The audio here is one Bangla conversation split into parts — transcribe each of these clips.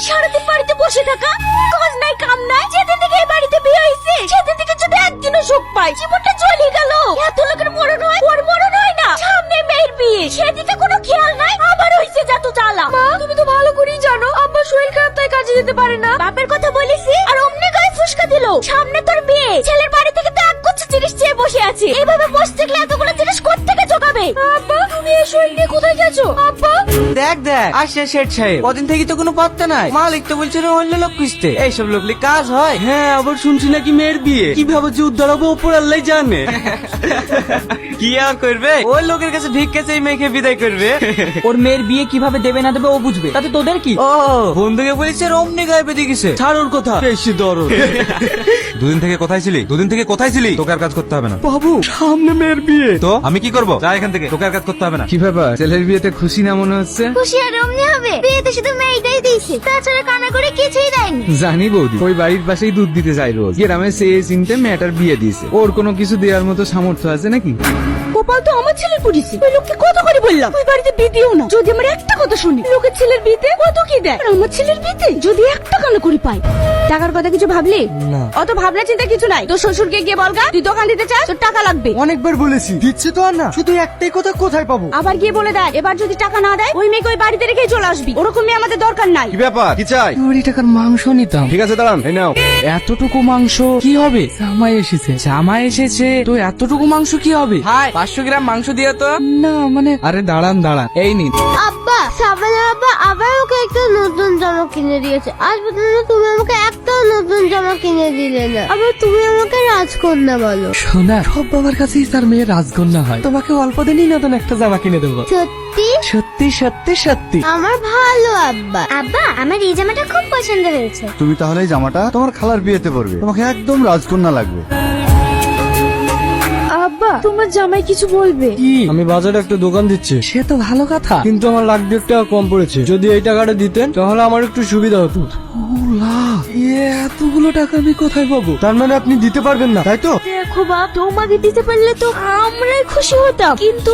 সারাদিন বাড়িতে বসে থাকা, কাজ নাই কাম নাই। যেদিন থেকে এই বাড়িতে বিয়ে হয়েছে সেদিন থেকে যদি একদিনও সুখ পাই, জীবনটা চলে গেল। এত লোকের মরণ হয়, ওর মরণ হয় না। সামনে মেয়ের বিয়ে, সেদিকে কোনো খেয়াল নাই, আবার হইছে যত জ্বালা। মা, তুমি তো ভালো করেই জানো আব্বা শরীর খারাপ, তাই কাজে যেতে পারে না। বাপের কথা বলেছি আর অমনি গায়ে ফুসকা দিল। সামনে তোর বিয়ে, ছেলের বাড়ি থেকে তো এক গুচ্ছ জিনিস চেয়ে বসে আছে। এইভাবে বসে থাকলে এতগুলো জিনিস কোত্থেকে জোগাবে? আব্বা, তুমি এই শরীর নিয়ে কোথায় গেছো? আব্বা, দেখ দেখ আসছে শেঠ সাহেব, কদিন থেকে তো কোনো পাত্তা নাই। মালিক তো বলছে অন্য লোক খুঁজতে। এইসব লোকলি কাজ হয়? হ্যাঁ, আবার শুনছি নাকি মেয়ের বিয়ে। কিভাবে যে উদ্ধার হবো ওপর আল্লাহ জানে। কি আর করবে, ওই লোকের কাছে ভিক্ষে চেয়ে মেয়েকে বিদায় করবে। ওর মেয়ের বিয়ে কিভাবে দেবে না দেবে ও বুঝবে, তাতে তোদের কি? ও বন্ধুকে বলেছে অমনি গায়ে বেঁধে গেছে। ছাড় ওর কথা, বেশি দরদ। দুদিন থেকে কোথায় ছিলি? দুদিন থেকে কোথায় ছিলি? তোকে আর কাজ করতে হবে না। বাবু, সামনে মেয়ের বিয়ে। তো আমি কি করবো? যা এখান থেকে, তোকে আর কাজ করতে হবে না। কি ব্যাপার, ছেলের বিয়েতে খুশি না মনে হচ্ছে? খুশি আর অমনি হবে? বিয়েতে শুধু মেয়েটাই দিয়েছে, তাছাড়া কানা করে কিছুই দেয়নি। জানি বৌদি, ওই বাড়ির পাশেই দুধ দিতে যায় রোজ। গ্রামে সে চিনতে মেয়েটার বিয়ে দিয়েছে। ওর কোনো কিছু দেওয়ার মতো সামর্থ্য আছে নাকি? গোপাল তো আমার ছেলের পরিচয়, ওই লোককে কত করে বললাম ওই বাড়িতে বিয়ে দিও না। যদি আমার একটা কথা শুনি, লোকের ছেলের বিয়েতে কত কি দেয়, আর আমার ছেলের বিয়েতে যদি একটা কালো করে পাই। টাকার কথা কিছু ভাবলি? অত ভাবনা চিন্তা কিছু নাই। তোর শ্বশুরকে গিয়ে বলগা তুই দোকান দিতে চাস, তোর টাকা লাগবে। অনেকবার বলেছি, দিচ্ছে তো আর না। শুধু একটাই কথা, কোথায় পাবো? আবার গিয়ে বলে দেয় এবার যদি টাকা না দেয় ওই মেয়েকে ওই বাড়িতে রেখে চলে আসবি। ওরকম মেয়ে আমাদের দরকার নাই। কি ব্যাপার, কি চাই? 2 টাকার মাংস নিতাম। ঠিক আছে, দাঁড়ান, এই নাও। এতটুকু মাংস কি হবে? জামাই এসেছে। জামাই এসেছে তো এতটুকু মাংস কি হবে? ভাই 500 গ্রাম মাংস দিয়ে তো। না মানে, আরে দাঁড়ান দাঁড়ান, এই নিন। আব্বা, সাবানের আব্বা আবার ওকে একটা নতুন জামা কিনে দিয়েছে। আজ পর্যন্ত তুমি আমাকে একটাও নতুন জামা কিনে দিলে না। আবার তুমি আমাকে রাজকন্যা বলো। শোনা, সব বাবার কাছেই তার মেয়ে রাজকন্যা হয়। তোমাকে অল্প দিনই নতুন একটা জামা কিনে দেবো। সত্যি? সত্যি সত্যি সত্যি। আমার ভালো আব্বা। আব্বা, আমার এই জামাটা খুব পছন্দ হয়েছে। তুমি তাহলে এই জামাটা তোমার খালার বিয়েতে পরবে, তোমাকে একদম রাজকন্যা লাগবে। আব্বা, তোমার জামাই কিছু বলবে? কি, আমি বাজারে একটা দোকান দিচ্ছি, সে তো ভালো কথা, কিন্তু আমার লাখ 1.5 টাকা কম পড়েছে। যদি এই টাকাটা দিতেন তাহলে আমার একটু সুবিধা হতো। এতগুলো টাকা আমি কোথায় পাবো? তার মানে আপনি দিতে পারবেন না, তাই তো? দেখো বাপ, তোমাকে দিতে পারলে তো আমরাই খুশি হতাম, কিন্তু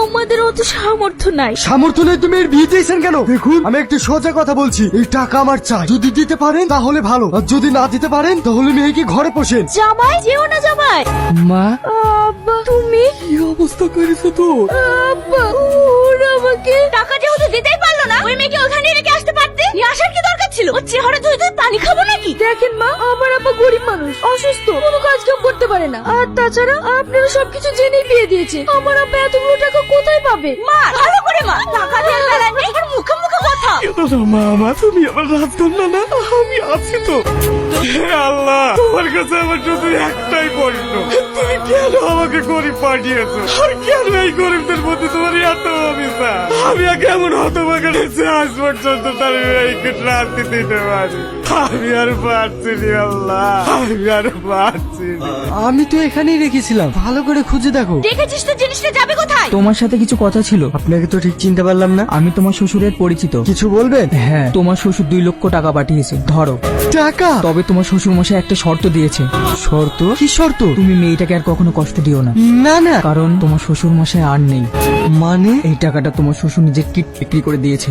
আমাদের অত সামর্থ্য নাই। সামর্থ্য নেই, তুমি এর বিয়ে দিয়েছেন কেন? দেখুন, আমি একটু সোজা কথা বলছি, এই টাকা আমার চাই। যদি দিতে পারেন তাহলে ভালো, আর যদি না দিতে পারেন তাহলে মেয়েকে ঘরে পোষেন। জামাই যেও না জামাই। মা, আব্বা, তুমি কি অবস্থা করেছো তো? আব্বা, ওরা আমাকে টাকা যেহেতু দিতেই পারলো না, ওই মেয়েকে ওখানে রেখে আসতে পারতে। নিয়ে আসার কি দরকার ছিল? ওর চেহারা ধুয়ে ধুয়ে পানি খাবো নাকি? দেখেন মা, আমার আব্বা গরিব মানুষ, অসুস্থ, কোনো কাজ কাম করতে পারে না। আর তাছাড়া আপনারা সবকিছু জেনেই বিয়ে দিয়েছে। আমার আব্বা এতগুলো টাকা কোথায় পাবে? মা, ভালো করে মা, টাকা দেওয়ার বেলা নেই, আর মুখে মুখে কথা। মামা, তুমি আমার রাজকন্যা না? আমি আছি তো। হে আল্লাহ, তোমার কাছে আমার শুধু একটাই প্রশ্ন, তুমি কেন আমাকে গরিব পাঠিয়েছো? আর কেন এই গরিবদের মধ্যে তোমার এত অভিশাপ? আমি কেমন হতভাগা নিয়েছি আজ পর্যন্ত তার মেয়েকে শান্তি দিতে পারি? আমি আর পারছি না আল্লাহ, আমি আর পারছি না। আমি তো এখানেই রেখেছিলাম, ভালো করে খুঁজে দেখো। দেখেছিস তো জিনিসটা যাবে কোথায়? তোমার সাথে কিছু কথা ছিল। আপনাকে তো ঠিক চিনতে পারলাম না। আমি তোমার শ্বশুরের পরিচিত। কিছু বলবেন? হ্যাঁ, তোমার শ্বশুর 2 লক্ষ টাকা পাঠিয়েছে, ধরো। টাকা? তবে তোমার শ্বশুর মশাই একটা শর্ত দিয়েছে। শর্ত? কি শর্ত? তুমি মেয়েটাকে আর কখনো কষ্ট দিও না, না না। কারণ তোমার শ্বশুর মশাই আর নেই। মানে? এই টাকাটা তোমার শ্বশুর নিজের কিট বিক্রি করে দিয়েছে।